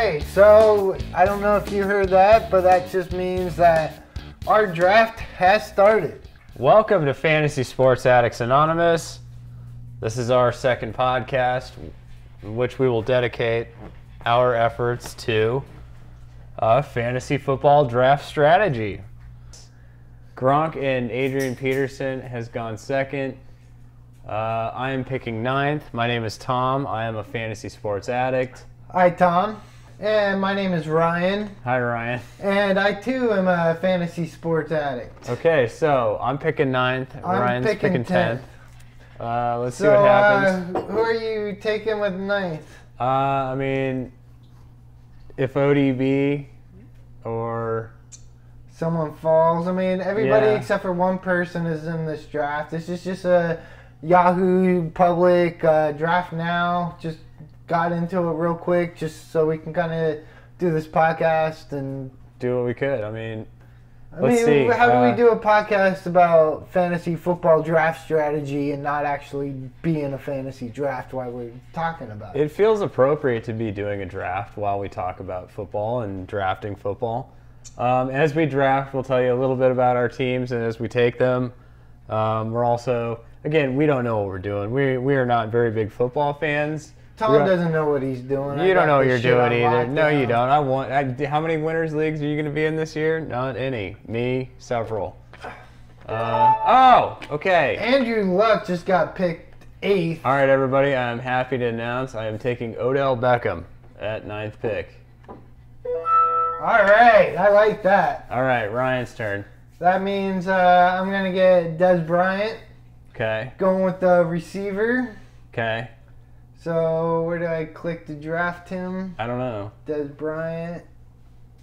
Okay, so I don't know if you heard that, but that just means that our draft has started. Welcome to Fantasy Sports Addicts Anonymous. This is our second podcast, in which we will dedicate our efforts to fantasy football draft strategy. Gronk and Adrian Peterson has gone second. I am picking ninth. My name is Tom. I am a fantasy sports addict. Hi, Tom. And my name is Ryan. Hi, Ryan. And I, too, am a fantasy sports addict. Okay, so I'm picking ninth. Ryan's picking 10th. Let's see what happens. Who are you taking with ninth? I mean, if ODB or someone falls. I mean, everybody Yeah. except for one person is in this draft. This is just a Yahoo public draft now. Just got into it real quick just so we can kind of do this podcast and do what we could. I mean, how do we do a podcast about fantasy football draft strategy and not actually be in a fantasy draft while we're talking about it? It feels appropriate to be doing a draft while we talk about football and drafting football. As we draft, we'll tell you a little bit about our teams, and as we take them, we're also, again, we don't know what we're doing. We are not very big football fans. Tom doesn't know what he's doing. You don't know what you're doing either. No, you don't. How many winners leagues are you going to be in this year? Not any. Me, several. Okay. Andrew Luck just got picked 8th. All right, everybody. I'm happy to announce I am taking Odell Beckham at 9th pick. All right, I like that. All right, Ryan's turn. That means I'm going to get Dez Bryant. Okay. Going with the receiver. Okay. So where do I click to draft him? I don't know. Dez Bryant.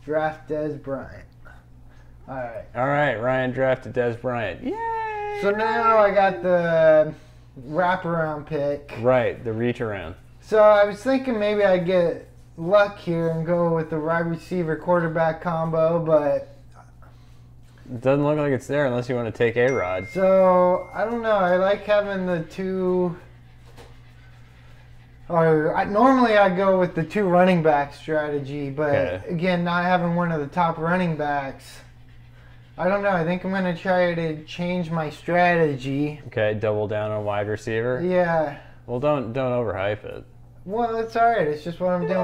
Draft Dez Bryant. All right. All right, Ryan drafted Dez Bryant. Yay! So now I got the wraparound pick. Right, the reach around. So I was thinking maybe I'd get Luck here and go with the wide receiver quarterback combo, but it doesn't look like it's there unless you want to take A-Rod. So I don't know. I like having the two. Normally I go with the two running back strategy, but again, not having one of the top running backs, I don't know. I think I'm going to try to change my strategy. Okay, double down on wide receiver. Yeah. Well, don't overhype it. Well, it's all right. It's just what I'm doing.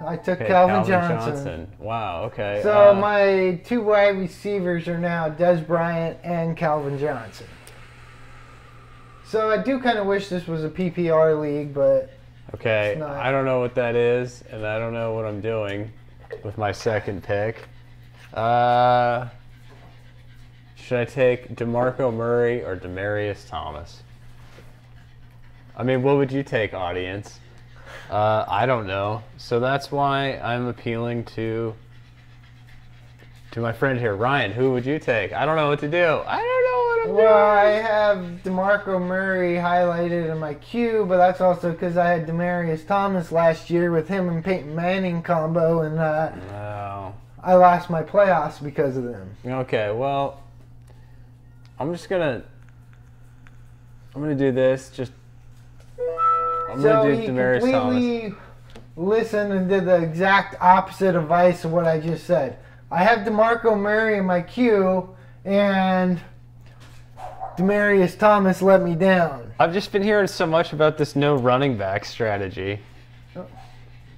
I took Calvin Johnson. Wow. Okay. So my two wide receivers are now Dez Bryant and Calvin Johnson. So I do kind of wish this was a PPR league, but. Okay, I don't know what that is, and I don't know what I'm doing with my second pick. Should I take DeMarco Murray or Demaryius Thomas? I mean, what would you take, audience? I don't know. So that's why I'm appealing to my friend here. Ryan, who would you take? I don't know what to do. I don't know what I'm doing. Well, I have DeMarco Murray highlighted in my queue, but that's also because I had Demaryius Thomas last year with him and Peyton Manning combo, and I lost my playoffs because of them. Okay, well, I'm gonna do this. I'm gonna do Demaryius Thomas. So he completely listened and did the exact opposite advice of what I just said. I have DeMarco Murray in my queue, and Demaryius Thomas let me down. I've just been hearing so much about this no running back strategy.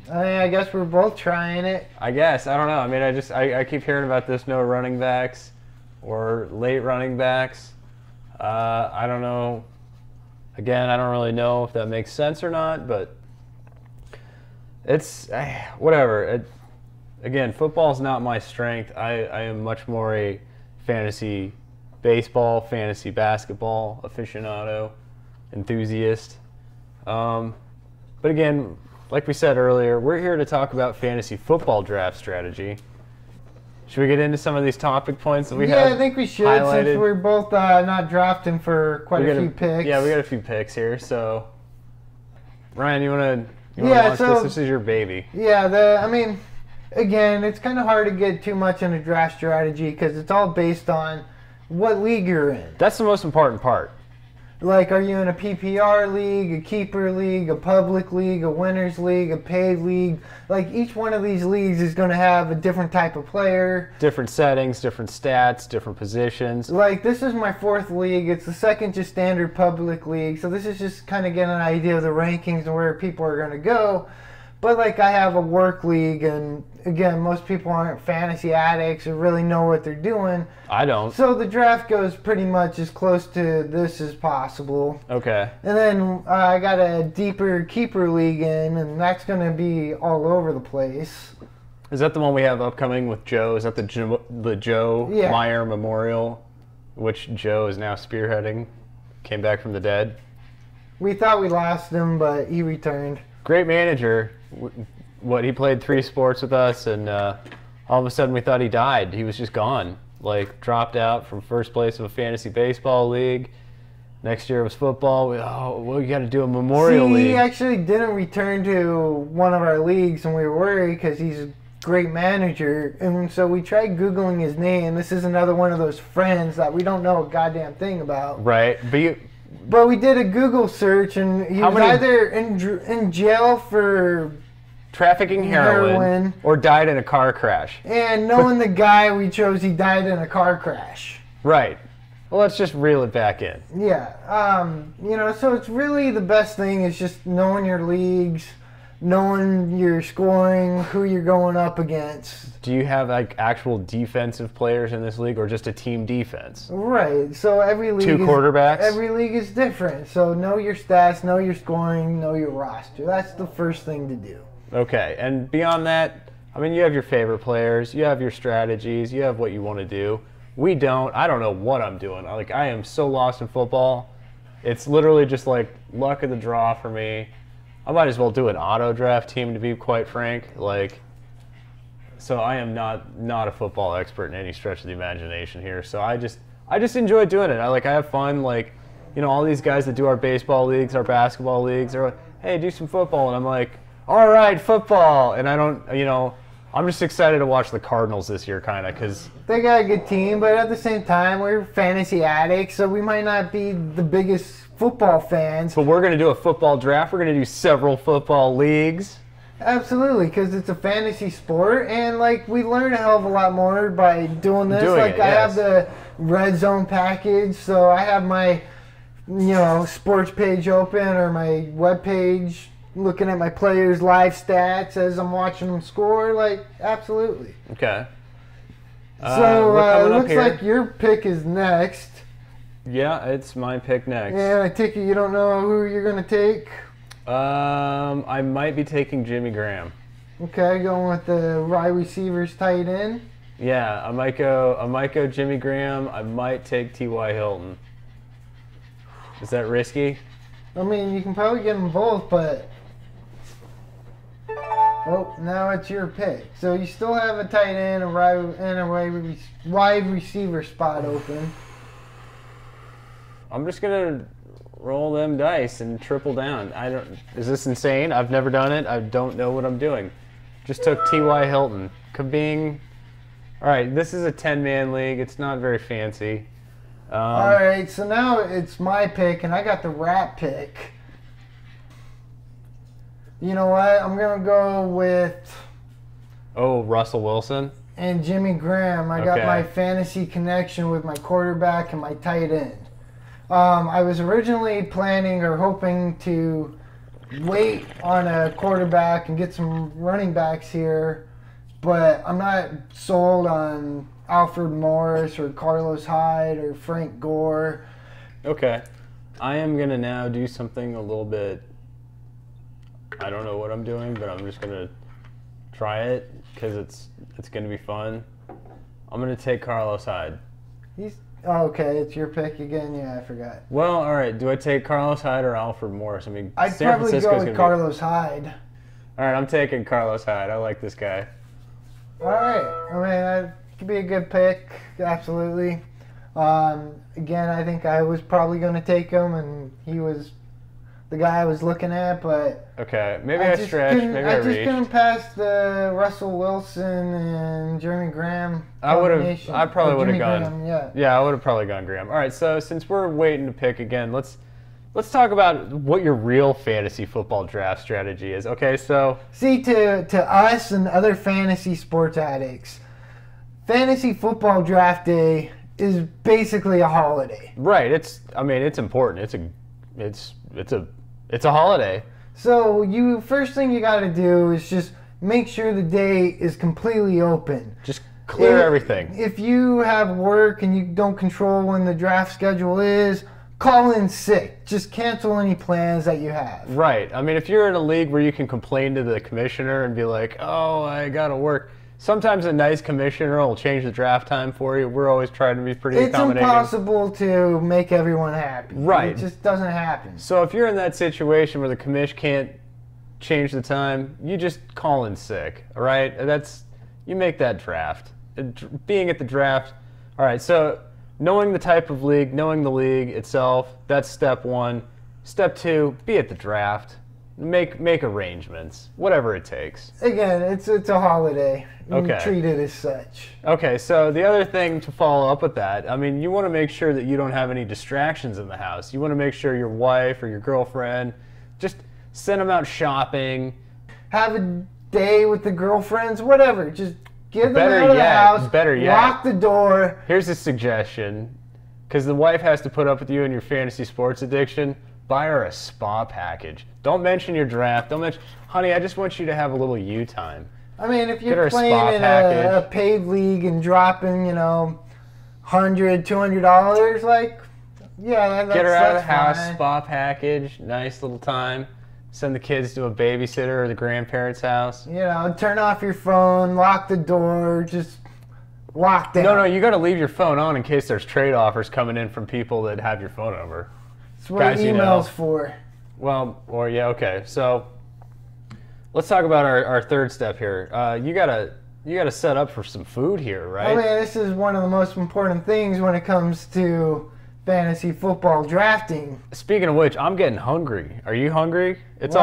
I guess we're both trying it. I guess. I don't know. I mean, I keep hearing about this no running backs or late running backs. I don't know. Again, I don't really know if that makes sense or not, but it's whatever. Again, football's not my strength. I am much more a fantasy baseball, fantasy basketball aficionado, enthusiast. But again, like we said earlier, we're here to talk about fantasy football draft strategy. Should we get into some of these topic points that we have? Yeah, I think we should, highlighted? Since we're both not drafting for quite a few picks. Yeah, we got a few picks here. So, Ryan, you want to launch this? This is your baby. Yeah, again, it's kind of hard to get too much into draft strategy because it's all based on what league you're in. That's the most important part. Like, are you in a PPR league, a keeper league, a public league, a winners league, a paid league? Like, each one of these leagues is going to have a different type of player. Different settings, different stats, different positions. Like, this is my 4th league. It's the 2nd just standard public league. So this is just kind of getting an idea of the rankings and where people are going to go. But, like, I have a work league, and, again, most people aren't fantasy addicts or really know what they're doing. I don't. So the draft goes pretty much as close to this as possible. Okay. And then I got a deeper keeper league in, and that's going to be all over the place. Is that the one we have upcoming with Joe? Is that the Joe Meyer Memorial, which Joe is now spearheading? Came back from the dead? We thought we lost him, but he returned. Great manager. He played 3 sports with us, and all of a sudden we thought he died. He was just gone. Like, dropped out from first place of a fantasy baseball league. Next year it was football. We got to do a memorial league. He actually didn't return to one of our leagues, and we were worried because he's a great manager. And so we tried Googling his name. This is another one of those friends that we don't know a goddamn thing about. Right. But we did a Google search, and he was either in jail for trafficking heroin or died in a car crash. And knowing the guy we chose, he died in a car crash. Right. Well, let's just reel it back in. Yeah. So it's really the best thing is just knowing your leagues, knowing your scoring, who you're going up against. Do you have like actual defensive players in this league, or just a team defense? Right. So every league 2 quarterbacks? Every league is different. So know your stats, know your scoring, know your roster. That's the first thing to do. Okay. And beyond that, I mean, you have your favorite players, you have your strategies, you have what you want to do. We don't. I don't know what I'm doing. I am so lost in football. It's literally just like luck of the draw for me. I might as well do an auto draft team, to be quite frank. So I am not a football expert in any stretch of the imagination here. So I just enjoy doing it. I have fun. All these guys that do our baseball leagues, our basketball leagues, they're like, hey, do some football, and I'm like, all right, football. And I don't, I'm just excited to watch the Cardinals this year, kind of, because they got a good team, but at the same time, we're fantasy addicts, so we might not be the biggest football fans. But we're going to do a football draft. We're going to do several football leagues. Absolutely, because it's a fantasy sport, and we learn a hell of a lot more by doing this. I have the Red Zone package, so I have my, sports page open or my web page, looking at my players' live stats as I'm watching them score. Absolutely. Okay. So it looks like your pick is next. Yeah, it's my pick next. And I take it you don't know who you're going to take? I might be taking Jimmy Graham. Okay, going with the wide receivers tight end. Yeah, I might go Jimmy Graham. I might take T.Y. Hilton. Is that risky? I mean, you can probably get them both, but now it's your pick. So you still have a tight end and a wide receiver spot open. I'm just gonna roll them dice and triple down. Is this insane? I've never done it. I don't know what I'm doing. Just took T.Y. Hilton. All right, this is a 10-man league. It's not very fancy. All right, so now it's my pick, and I got the rat pick. You know what? I'm going to go with... Russell Wilson? And Jimmy Graham. I got my fantasy connection with my quarterback and my tight end. I was originally planning or hoping to wait on a quarterback and get some running backs here, but I'm not sold on Alfred Morris or Carlos Hyde or Frank Gore. Okay. I am going to now do something a little bit... I don't know what I'm doing, but I'm just going to try it because it's going to be fun. I'm going to take Carlos Hyde. Okay, it's your pick again? Yeah, I forgot. Well, all right. Do I take Carlos Hyde or Alfred Morris? I mean, I'd probably go with Carlos Hyde. All right, I'm taking Carlos Hyde. I like this guy. All right. I mean, that could be a good pick. Absolutely. Again, I think I was probably going to take him, and he was the guy I was looking at, but... Okay, maybe I stretched, maybe I reached. I just couldn't pass the Russell Wilson and Jimmy Graham I probably would have gone... Graham, Yeah, I would have probably gone Graham. All right, so since we're waiting to pick again, let's let's talk about what your real fantasy football draft strategy is. Okay, so see, to us and other fantasy sports addicts, fantasy football draft day is basically a holiday. Right. It's important. It's a holiday. So first thing you got to do is just make sure the day is completely open. Just clear everything. If you have work and you don't control when the draft schedule is, call in sick. Just cancel any plans that you have. Right. I mean, if you're in a league where you can complain to the commissioner and be like, oh, I got to work. Sometimes a nice commissioner will change the draft time for you. We're always trying to be pretty accommodating. It's impossible to make everyone happy. Right. It just doesn't happen. So if you're in that situation where the commish can't change the time, you just call in sick, all right? You make that draft. Being at the draft, all right, so knowing the type of league, knowing the league itself, that's step one. Step two, be at the draft. Make arrangements, whatever it takes. Again, it's a holiday. Okay. You treat it as such. Okay, so the other thing to follow up with that, I mean, you want to make sure that you don't have any distractions in the house. You want to make sure your wife or your girlfriend, just send them out shopping. Have a day with the girlfriends, whatever. Just get them out of the house. Better yet. Lock the door. Here's a suggestion. Because the wife has to put up with you and your fantasy sports addiction, buy her a spa package. Don't mention your draft. Don't mention, honey, I just want you to have a little you time. I mean, if you're playing in a paid league and dropping, $100, $200, like, yeah, that's get her out of the house, fine. spa package, nice little time. Send the kids to a babysitter or the grandparents' house. Turn off your phone, lock the door, just lock down. No, you got to leave your phone on in case there's trade offers coming in from people that have your phone number. That's what email's for. Well, okay. So let's talk about our third step here. You gotta set up for some food here, right? I mean, this is one of the most important things when it comes to fantasy football drafting. Speaking of which, I'm getting hungry. Are you hungry? It's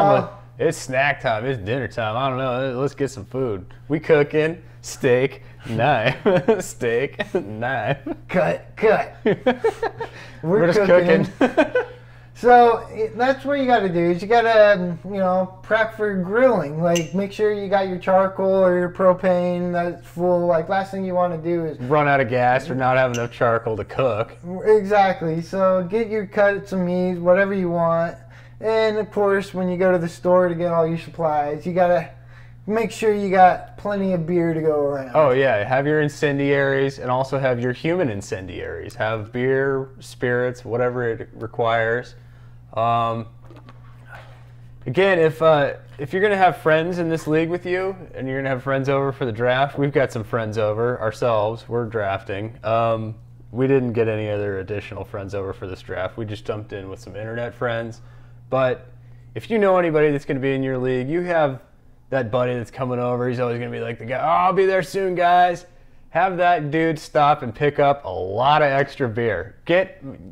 snack time. It's dinner time. I don't know. Let's get some food. We cooking. Steak, knife. Steak, knife. Cut. We're just cooking. So that's what you got to do. Is you got to, prep for grilling. Like, make sure you got your charcoal or your propane that's full. Like, last thing you want to do is run out of gas or not have enough charcoal to cook. Exactly. So get your cuts of meat, whatever you want. And of course, when you go to the store to get all your supplies, you got to make sure you got plenty of beer to go around. Oh yeah, have your incendiaries and also have your human incendiaries. Have beer, spirits, whatever it requires. Again, if you're gonna have friends in this league with you and you're gonna have friends over for the draft, we've got some friends over ourselves. We're drafting. We didn't get any other additional friends over for this draft. We just jumped in with some internet friends. But if you know anybody that's gonna be in your league, you have that buddy that's coming over. He's always gonna be like the guy. Oh, I'll be there soon, guys. Have that dude stop and pick up a lot of extra beer.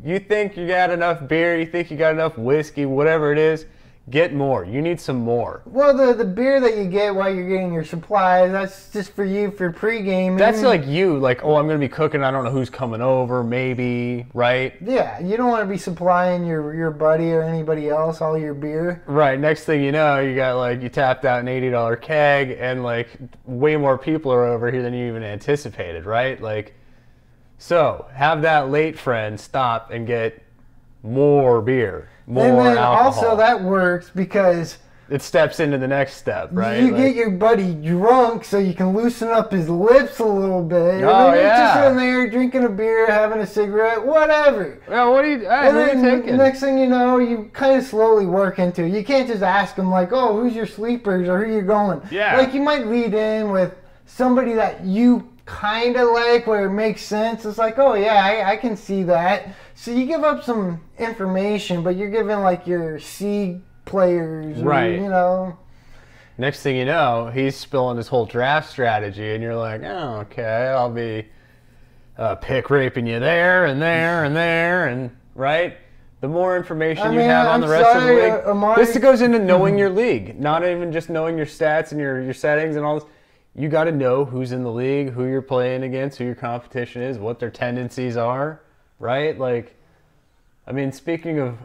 You think you got enough beer, you think you got enough whiskey, whatever it is, get more. You need some more. Well, the beer that you get while you're getting your supplies, that's just for you for pre-gaming. That's like you, like, oh, I'm going to be cooking, I don't know who's coming over, maybe, right? Yeah, you don't want to be supplying your buddy or anybody else all your beer. Right, next thing you know, you tapped out an $80 keg and like way more people are over here than you even anticipated, right? Like, so have that late friend stop and get more beer. More and then alcohol. Also that works because it steps into the next step, right? You get your buddy drunk so you can loosen up his lips a little bit. Oh, and then you're yeah. just sitting there drinking a beer, having a cigarette, whatever. Well, what are you taking? Next thing you know, you kind of slowly work into it. You can't just ask them like, oh, who's your sleepers or who you going? Yeah. Like you might lead in with somebody that you kind of like where it makes sense. It's like, oh yeah, I can see that. So you give up some information, but you're giving like your C players, right? Or, Next thing you know, he's spilling his whole draft strategy, and you're like, oh, okay, I'll be pick raping you there and there and there, and right. The more information you have on the rest of the league, this goes into knowing your league, not even just knowing your stats and your settings and all this. You got to know who's in the league, who you're playing against, who your competition is, what their tendencies are, right? Like, I mean, speaking of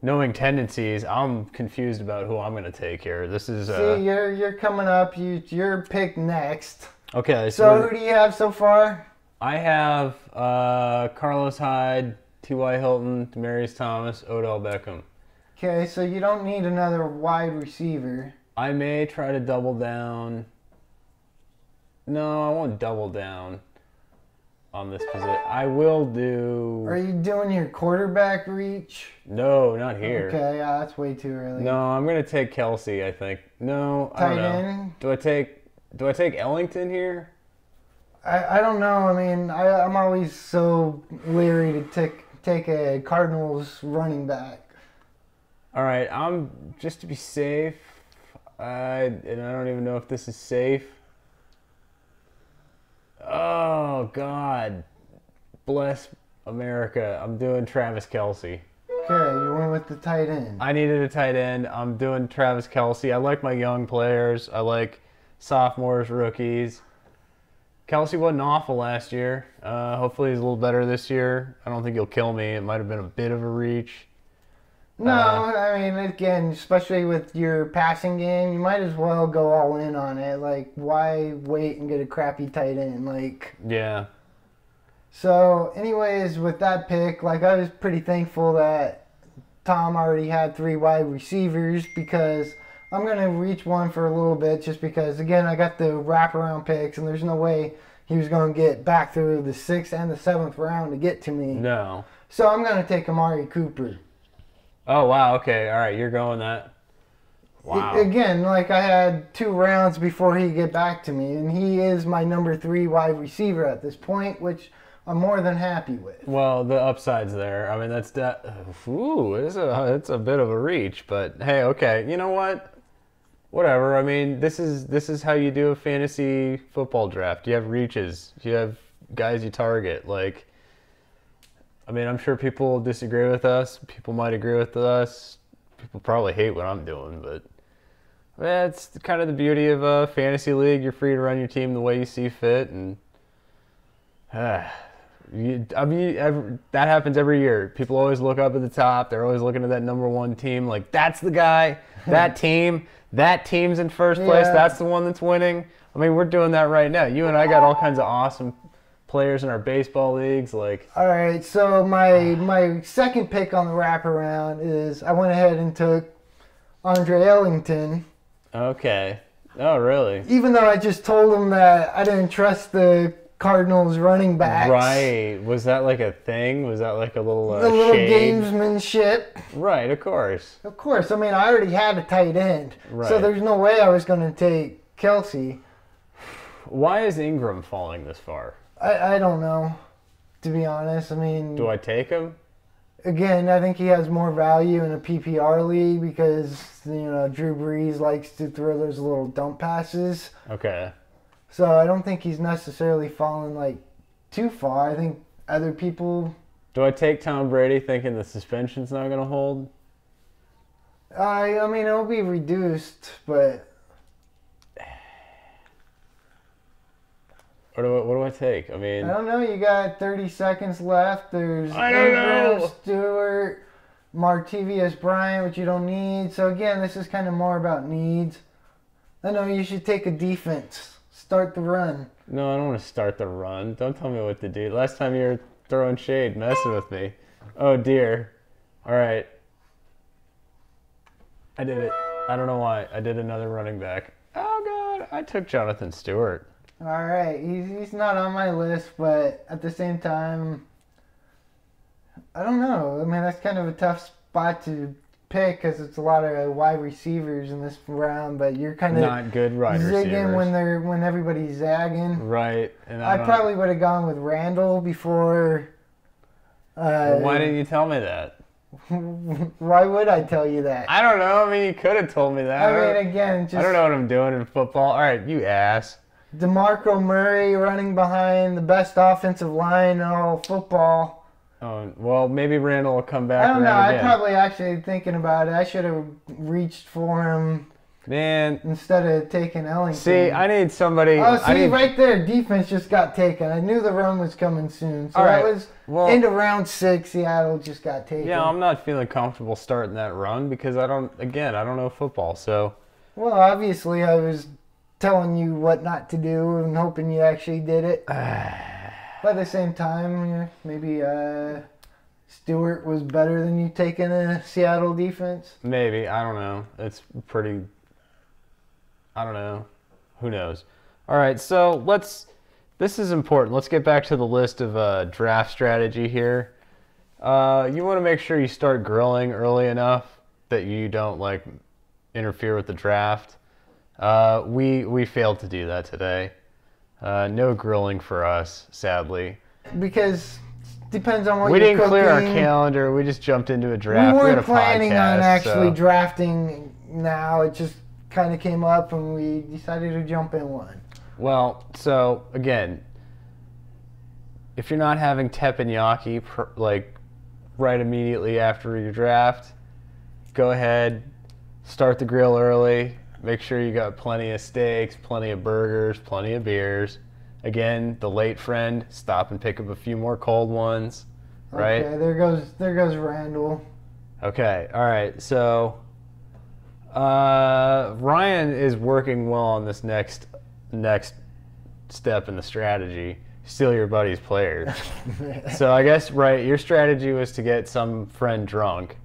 knowing tendencies, I'm confused about who I'm going to take here. This is... See, you're coming up. You're picked next. Okay. So who do you have so far? I have Carlos Hyde, T.Y. Hilton, Demaryius Thomas, Odell Beckham. Okay, so you don't need another wide receiver. I may try to double down. No, I won't double down on this position. I will do... Are you doing your quarterback reach? No, not here. Okay, yeah, that's way too early. No, I'm going to take Kelsey, I think. No, I don't know. Tight end? Do I take Ellington here? I don't know. I mean, I'm always so leery to take a Cardinals running back. All right, just to be safe, and I don't even know if this is safe. Oh, God. Bless America. I'm doing Travis Kelce. Okay, you went with the tight end. I needed a tight end. I'm doing Travis Kelce. I like my young players. I like sophomores, rookies. Kelce wasn't awful last year. Hopefully he's a little better this year. I don't think he'll kill me. It might have been a bit of a reach. No, I mean, again, especially with your passing game, you might as well go all in on it. Like, why wait and get a crappy tight end? Like, yeah. So, anyways, with that pick, like, I was pretty thankful that Tom already had 3 wide receivers because I'm going to reach one for a little bit just because, again, I got the wraparound picks and there's no way he was going to get back through the 6th and the 7th round to get to me. No. So I'm going to take Marty Cooper. Oh, wow. Okay. All right. You're going that. Wow. Again, like I had 2 rounds before he get back to me, and he is my number 3 wide receiver at this point, which I'm more than happy with. Well, the upside's there. I mean, it's a bit of a reach, but hey, okay. You know what? Whatever. I mean, this is how you do a fantasy football draft. You have reaches. You have guys you target. Like, I mean, I'm sure people disagree with us. People might agree with us. People probably hate what I'm doing, but it's kind of the beauty of a fantasy league. You're free to run your team the way you see fit, and that happens every year. People always look up at the top. They're always looking at that number 1 team. Like, that's the guy, that team's in first place. Yeah. That's the one that's winning. I mean, we're doing that right now. You and I got all kinds of awesome players in our baseball leagues. Like, all right, so my second pick on the wraparound is I went ahead and took Andre Ellington. Okay. Oh, really? Even though I just told him that I didn't trust the Cardinals running backs. Right. Was that like a thing? Was that like a little the little shade? gamesmanship? Right, of course. Of course. I mean, I already had a tight end. Right. So there's no way I was going to take Kelsey. Why is Ingram falling this far? I don't know, to be honest. I mean... Do I take him? Again, I think he has more value in a PPR league because, Drew Brees likes to throw those little dump passes. Okay. So I don't think he's necessarily fallen, like, too far. I think other people... Do I take Tom Brady thinking the suspension's not going to hold? I mean, it'll be reduced, but... What do I take? I mean... I don't know. You got 30 seconds left. There's Ingram, Stewart, Martavis Bryant, which you don't need. So, again, this is kind of more about needs. I know you should take a defense. Start the run. No, I don't want to start the run. Don't tell me what to do. Last time you were throwing shade, messing with me. Oh, dear. All right. I did it. I don't know why. I did another running back. Oh, God. I took Jonathan Stewart. All right. He's not on my list, but at the same time, I don't know. I mean, that's kind of a tough spot to pick because it's a lot of wide receivers in this round, but you're kind of not good wide zigging receivers when everybody's zagging. Right. And I probably would have gone with Randall before. Why didn't you tell me that? Why would I tell you that? I don't know. I mean, you could have told me that. I mean, again, I don't know what I'm doing in football. All right, you ass. DeMarco Murray running behind the best offensive line in all football. Oh, well, maybe Randall will come back. I don't know. around I'm again. probably actually thinking about it. I should have reached for him Man. Instead of taking Ellington. See, I need somebody. Oh, see, right there, defense just got taken. I knew the run was coming soon. So that was into round 6, Seattle just got taken. Yeah, I'm not feeling comfortable starting that run because I don't know football, so. Well, obviously I was telling you what not to do and hoping you actually did it. But at the same time, maybe Stewart was better than you taking a Seattle defense? Maybe. I don't know. It's pretty... I don't know. Who knows? All right, so this is important. Let's get back to the list of draft strategy here. You want to make sure you start grilling early enough that you don't, like, interfere with the draft. We failed to do that today. No grilling for us, sadly. Because depends on what we you're didn't cooking. Clear our calendar. We just jumped into a draft. We weren't planning on actually so. drafting now. It just kind of came up and we decided to jump in one. Well, so again, if you're not having teppanyaki like right immediately after your draft, go ahead, start the grill early. Make sure you got plenty of steaks, plenty of burgers, plenty of beers. Again, the late friend, stop and pick up a few more cold ones, right? Okay, there goes Randall. Okay, all right. So Ryan is working well on this next step in the strategy. Steal your buddy's players. So I guess, right, your strategy was to get some friend drunk.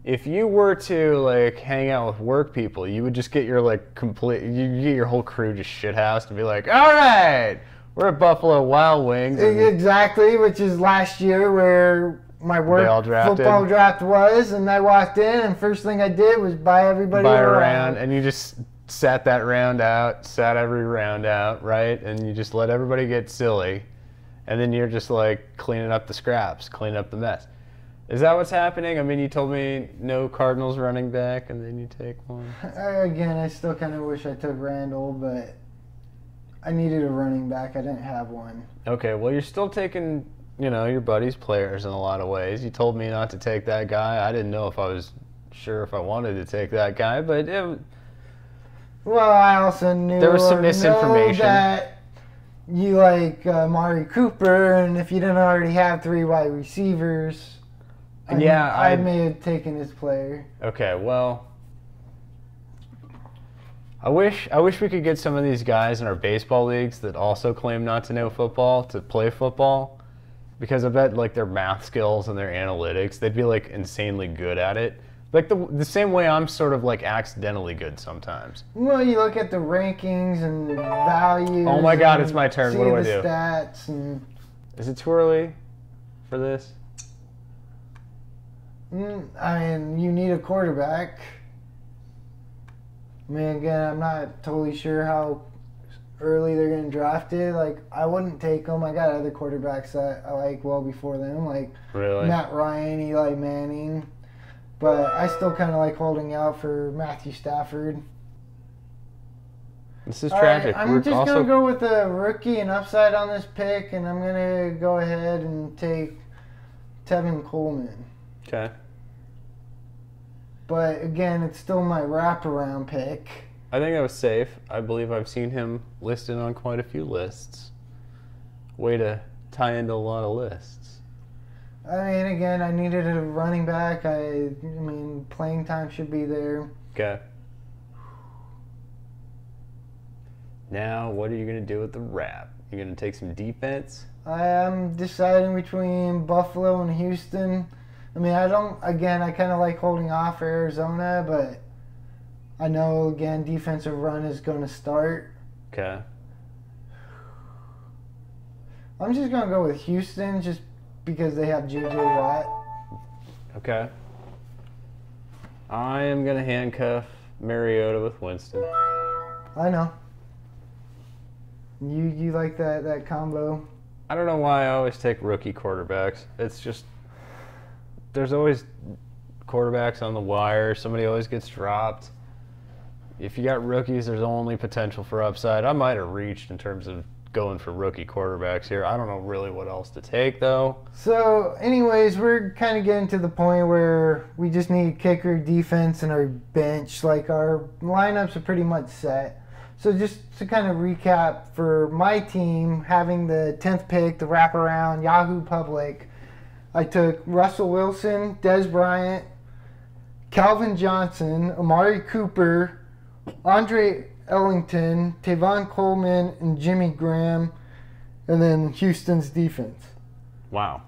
If you were to like hang out with work people, you would just get your you get your whole crew just shithoused and be like, all right, we're at Buffalo Wild Wings. Exactly, which is last year where my work football draft was, and I walked in and first thing I did was buy everybody a round. And you just sat every round out, right? And you just let everybody get silly. And then you're just like cleaning up the scraps, cleaning up the mess. Is that what's happening? I mean, you told me no Cardinals running back, and then you take one. Again, I still kind of wish I took Randall, but I needed a running back. I didn't have one. Okay, well, you're still taking, your buddy's players in a lot of ways. You told me not to take that guy. I didn't know if I was sure if I wanted to take that guy, but well, I also knew there was some misinformation. That you like Marty Cooper, and if you didn't already have 3 wide receivers... I may have taken his player. Okay, well, I wish we could get some of these guys in our baseball leagues that also claim not to know football to play football, because I bet like their math skills and their analytics, they'd be like insanely good at it. Like the same way I'm sort of like accidentally good sometimes. Well, you look at the rankings and the values. Oh my God, it's my turn. What do I do? Stats and... Is it too early for this? I mean, you need a quarterback. I mean, again, I'm not totally sure how early they're going to draft it. Like, I wouldn't take them. I got other quarterbacks that I like well before them, like Matt Ryan, Eli Manning. But I still kind of like holding out for Matthew Stafford. This is tragic. I'm just going to go with a rookie and upside on this pick, and I'm going to go ahead and take Tevin Coleman. Okay. But again, it's still my wraparound pick. I think that was safe. I believe I've seen him listed on quite a few lists. Way to tie into a lot of lists. I mean, again, I needed a running back. I mean, playing time should be there. Okay. Now, what are you going to do with the wrap? You're going to take some defense? I am deciding between Buffalo and Houston. I mean, I kind of like holding off for Arizona, but I know, again, defensive run is going to start. Okay. I'm just going to go with Houston just because they have J.J. Watt. Okay. I am going to handcuff Mariota with Winston. I know. You like that combo? I don't know why I always take rookie quarterbacks. It's just... There's always quarterbacks on the wire. Somebody always gets dropped. If you got rookies, there's only potential for upside. I might have reached in terms of going for rookie quarterbacks here. I don't know really what else to take, though. So, anyways, we're kind of getting to the point where we just need kicker, defense, and our bench. Like, our lineups are pretty much set. So, just to kind of recap, for my team, having the 10th pick, the wraparound, Yahoo Public, I took Russell Wilson, Des Bryant, Calvin Johnson, Amari Cooper, Andre Ellington, Tavon Coleman, and Jimmy Graham, and then Houston's defense. Wow.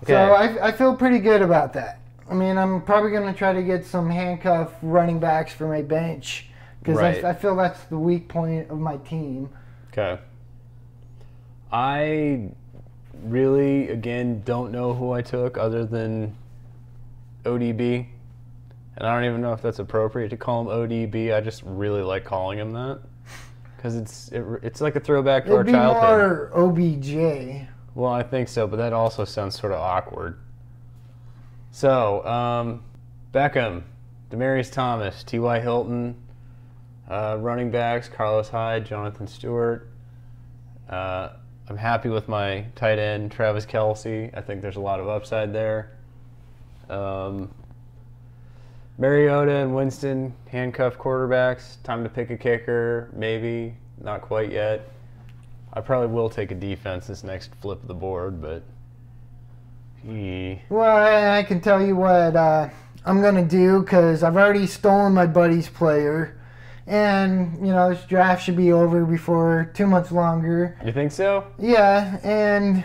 Okay. So I feel pretty good about that. I mean, I'm probably going to try to get some handcuff running backs for my bench because Right. I feel that's the weak point of my team. Okay. I really, again, don't know who I took other than ODB. And I don't even know if that's appropriate to call him ODB. I just really like calling him that because it's like a throwback to our childhood. It'd be more OBJ. Well, I think so, but that also sounds sort of awkward. So, Beckham, Demaryius Thomas, T.Y. Hilton, running backs, Carlos Hyde, Jonathan Stewart. I'm happy with my tight end, Travis Kelce. I think there's a lot of upside there. Mariota and Winston, handcuff quarterbacks. Time to pick a kicker, maybe. Not quite yet. I probably will take a defense this next flip of the board, but... Well, I can tell you what I'm going to do because I've already stolen my buddy's player. And, you know, this draft should be over before too much longer. You think so? Yeah, and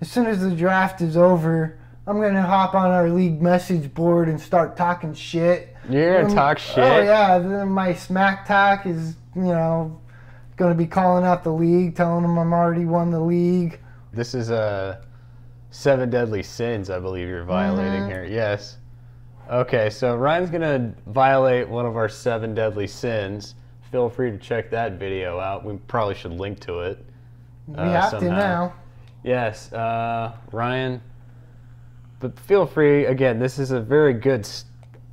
as soon as the draft is over, I'm going to hop on our league message board and start talking shit. You're going to talk shit? Oh, yeah. My smack talk is, you know, going to be calling out the league, telling them I'm already won the league. This is 7 deadly sins, I believe you're violating here. Yes. Okay, so Ryan's going to violate one of our 7 deadly sins. Feel free to check that video out. We probably should link to it. We have to now. Yes, Ryan. But feel free, again, this is a very good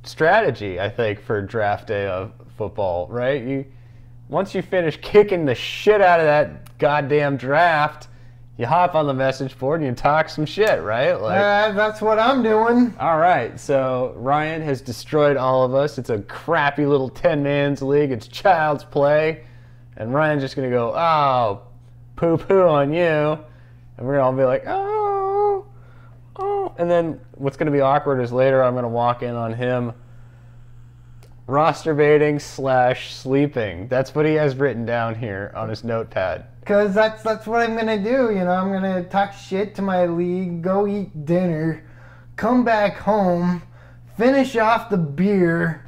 strategy, I think, for draft day of football, right? Once you finish kicking the shit out of that goddamn draft, you hop on the message board and you talk some shit, right? That's what I'm doing. All right, so Ryan has destroyed all of us. It's a crappy little 10-man's league. It's child's play. And Ryan's just going to go, oh, poo-poo on you. And we're going to all be like, oh. And then what's going to be awkward is later I'm going to walk in on him roster baiting / sleeping. That's what he has written down here on his notepad. Because that's what I'm going to do. You know, I'm going to talk shit to my league, go eat dinner, come back home, finish off the beer,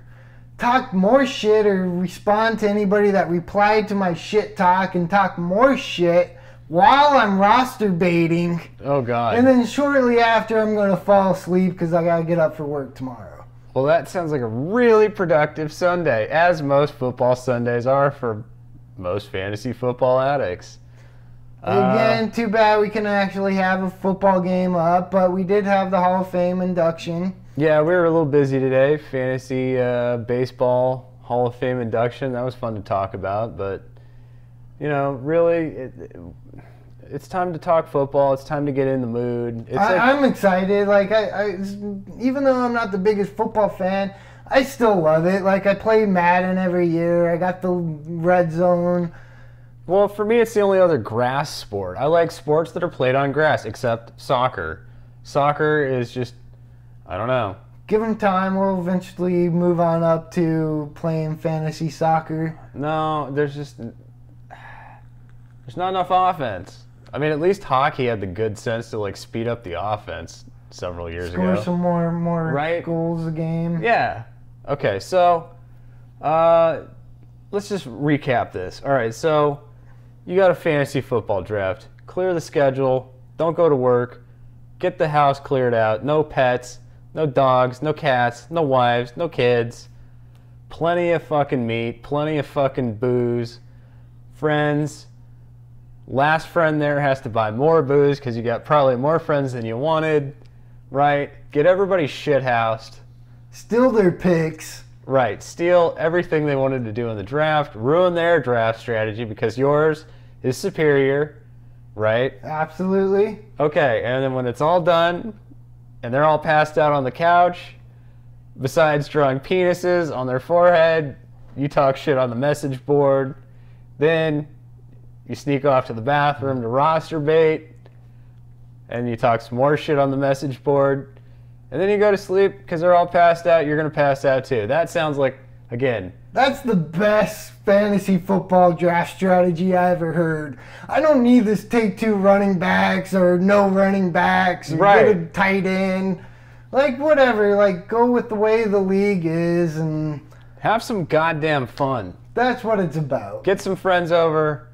talk more shit or respond to anybody that replied to my shit talk and talk more shit while I'm roster baiting. Oh, God. And then shortly after, I'm going to fall asleep because I got to get up for work tomorrow. Well, that sounds like a really productive Sunday, as most football Sundays are for most fantasy football addicts. Again, too bad we can actually have a football game up, but we did have the Hall of Fame induction. Yeah, we were a little busy today. Fantasy baseball Hall of Fame induction. That was fun to talk about, but, you know, really, it's time to talk football. It's time to get in the mood. I'm excited. Like, even though I'm not the biggest football fan, I still love it. Like, I play Madden every year. I got the red zone. Well, for me, it's the only other grass sport. I like sports that are played on grass, except soccer. Soccer is just, I don't know. Give them time. We'll eventually move on up to playing fantasy soccer. No, there's not enough offense. I mean, at least hockey had the good sense to, like, speed up the offense several years ago. Score some more right? goals a game. Yeah. Okay, so let's just recap this. All right, so you got a fantasy football draft. Clear the schedule. Don't go to work. Get the house cleared out. No pets. No dogs. No cats. No wives. No kids. Plenty of fucking meat. Plenty of fucking booze. Friends. Last friend there has to buy more booze because you got probably more friends than you wanted. Right? Get everybody shithoused. Steal their picks. Right. Steal everything they wanted to do in the draft. Ruin their draft strategy because yours is superior, right? Absolutely. Okay, and then when it's all done and they're all passed out on the couch, besides drawing penises on their forehead, you talk shit on the message board. Then you sneak off to the bathroom to roster bait, and you talk some more shit on the message board. And then you go to sleep because they're all passed out. You're going to pass out too. That sounds like, again, that's the best fantasy football draft strategy I ever heard. I don't need this take two running backs or no running backs or get a tight end. Like, whatever. Like, go with the way the league is and have some goddamn fun. That's what it's about. Get some friends over,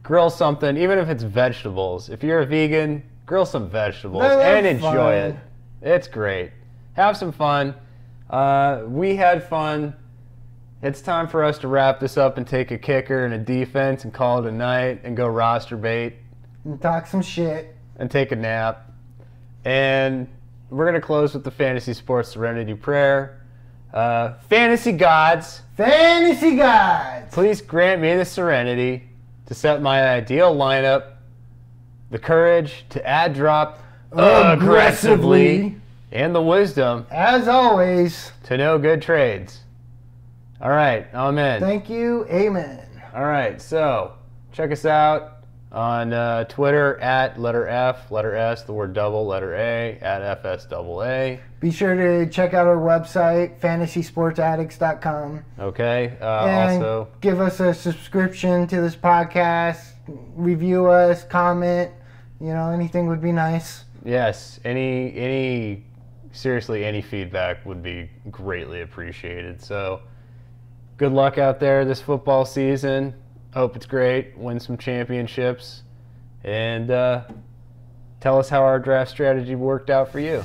grill something, even if it's vegetables. If you're a vegan, grill some vegetables and enjoy it. It's great. Have some fun. We had fun. It's time for us to wrap this up and take a kicker and a defense and call it a night and go roster bait. And talk some shit. And take a nap. And we're going to close with the Fantasy Sports Serenity Prayer. Fantasy gods. Fantasy gods. Please grant me the serenity to set my ideal lineup, the courage to add drop aggressively, and the wisdom, as always, to know good trades. All right, amen. Thank you, amen. All right, so check us out on Twitter at letter F, letter S, the word double, letter A, at FSAA. Be sure to check out our website, fantasysportsaddicts.com. Okay, and also give us a subscription to this podcast, review us, comment, anything would be nice. Yes, seriously, any feedback would be greatly appreciated. So, good luck out there this football season. Hope it's great. Win some championships. And tell us how our draft strategy worked out for you.